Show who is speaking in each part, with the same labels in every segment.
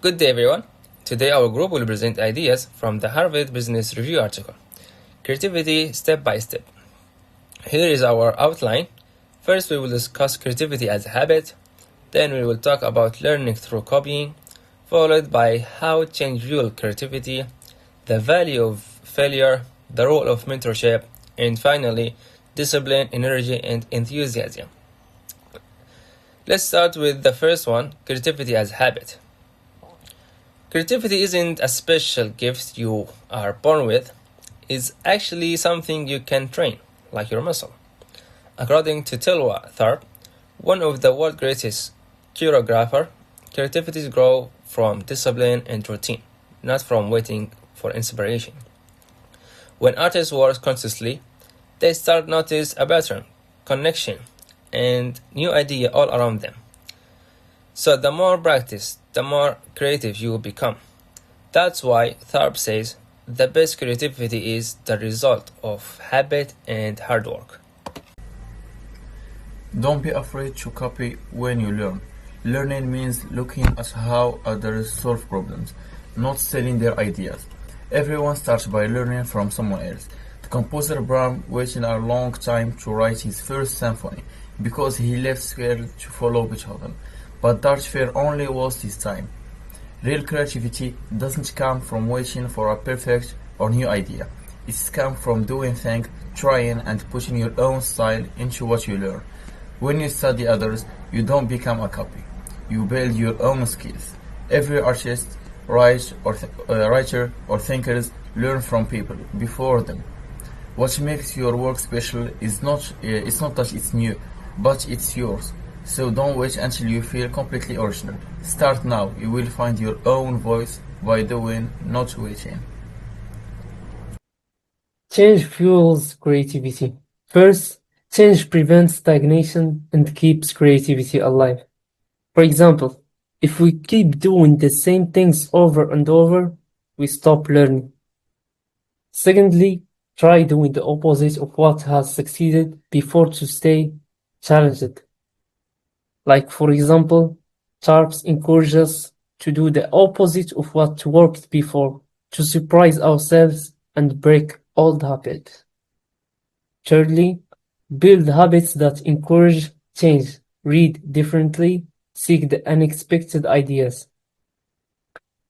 Speaker 1: Good day, everyone. Today, our group will present ideas from the Harvard Business Review article, Creativity Step by Step. Here is our outline. First, we will discuss creativity as a habit. Then, we will talk about learning through copying, followed by how change fuel creativity, the value of failure, the role of mentorship, and finally, discipline, energy, and enthusiasm. Let's start with the first one, creativity as a habit. Creativity isn't a special gift you are born with, it's actually something you can train, like your muscle. According to Nuaa, one of the world's greatest choreographers, creativity grows from discipline and routine, not from waiting for inspiration. When artists work consciously, they start to notice a pattern, connection, and new idea all around them. So the more practice, the more creative you will become. That's why Tharp says the best creativity is the result of habit and hard work.
Speaker 2: Don't be afraid to copy when you learn. Learning means looking at how others solve problems, not stealing their ideas. Everyone starts by learning from someone else. The composer Brahms waited a long time to write his first symphony because he left scared to follow Beethoven. But that fear only wasted his time. Real creativity doesn't come from waiting for a perfect or new idea. It comes from doing things, trying and putting your own style into what you learn. When you study others, you don't become a copy. You build your own skills. Every artist, writer or thinkers learn from people before them. What makes your work special is not that it's new, but it's yours. So don't wait until you feel completely original. Start now. You will find your own voice by doing, not waiting.
Speaker 3: Change fuels creativity. First, change prevents stagnation and keeps creativity alive. For example, if we keep doing the same things over and over, we stop learning. Secondly, try doing the opposite of what has succeeded before to stay challenged. Like, for example, Sharps encourages us to do the opposite of what worked before, to surprise ourselves and break old habits. Thirdly, build habits that encourage change. Read differently, seek the unexpected ideas.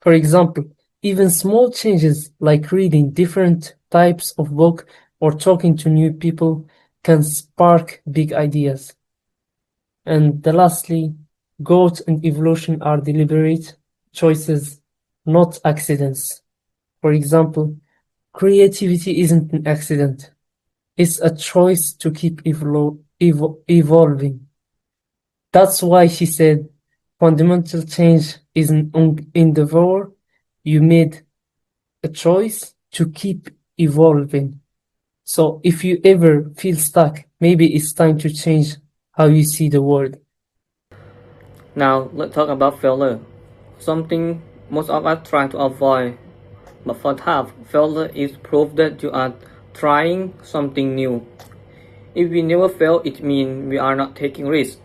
Speaker 3: For example, even small changes like reading different types of book or talking to new people can spark big ideas. And lastly, growth and evolution are deliberate choices, not accidents. For example, creativity isn't an accident. It's a choice to keep evolving. That's why she said, fundamental change is an endeavor. You made a choice to keep evolving. So if you ever feel stuck, maybe it's time to change how you see the world.
Speaker 4: Now let's talk about failure, something most of us try to avoid. But for Taft, failure is proof that you are trying something new. If we never fail, it means we are not taking risks.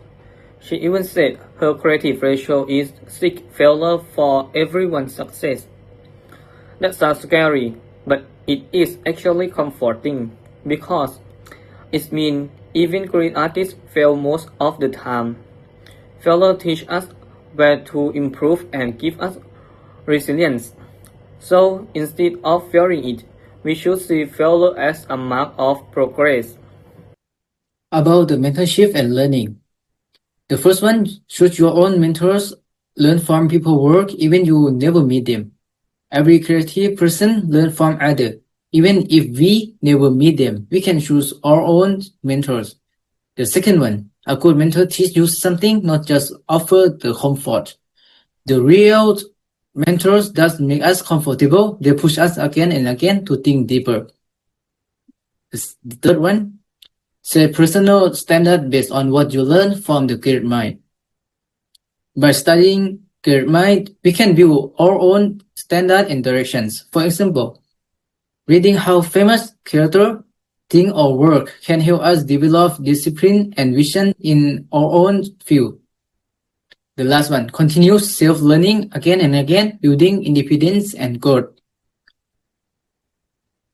Speaker 4: She even said her creative ratio is 6 failure for every 1 success. That sounds scary, but it is actually comforting because it means even great artists fail most of the time. Failure teaches us where to improve and give us resilience. So instead of fearing it, we should see failure as a mark of progress.
Speaker 5: About the mentorship and learning. The first one, choose your own mentors, learn from people's work even you never meet them. Every creative person learn from others. Even if we never meet them, we can choose our own mentors. The second one, a good mentor teaches you something, not just offer the comfort. The real mentors that make us comfortable, they push us again and again to think deeper. The third one, set personal standard based on what you learn from the creative mind. By studying creative mind, we can build our own standard and directions. For example, reading how famous creators think or work can help us develop discipline and vision in our own field. The last one, continuous self-learning again and again, building independence and growth.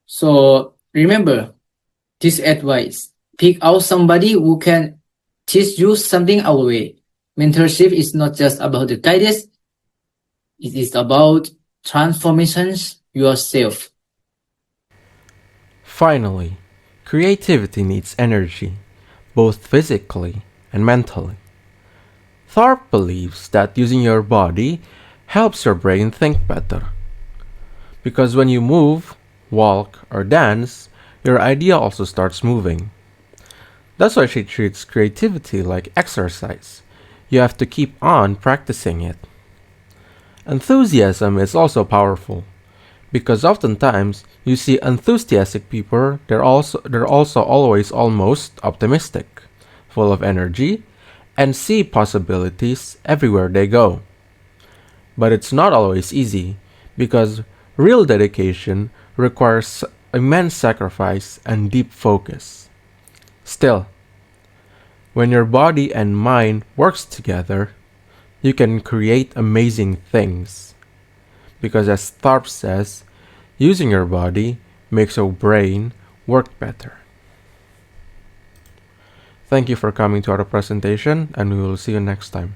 Speaker 5: So remember this advice. Pick out somebody who can teach you something our way. Mentorship is not just about the guidance, it is about transformations yourself.
Speaker 6: Finally, creativity needs energy, both physically and mentally. Thorpe believes that using your body helps your brain think better. Because when you move, walk, or dance, your idea also starts moving. That's why she treats creativity like exercise. You have to keep on practicing it. Enthusiasm is also powerful, because oftentimes you see enthusiastic people, they're also always almost optimistic, full of energy, and see possibilities everywhere they go. But it's not always easy, because real dedication requires immense sacrifice and deep focus. Still, when your body and mind works together, you can create amazing things. Because as Tharp says, using your body makes your brain work better. Thank you for coming to our presentation, and we will see you next time.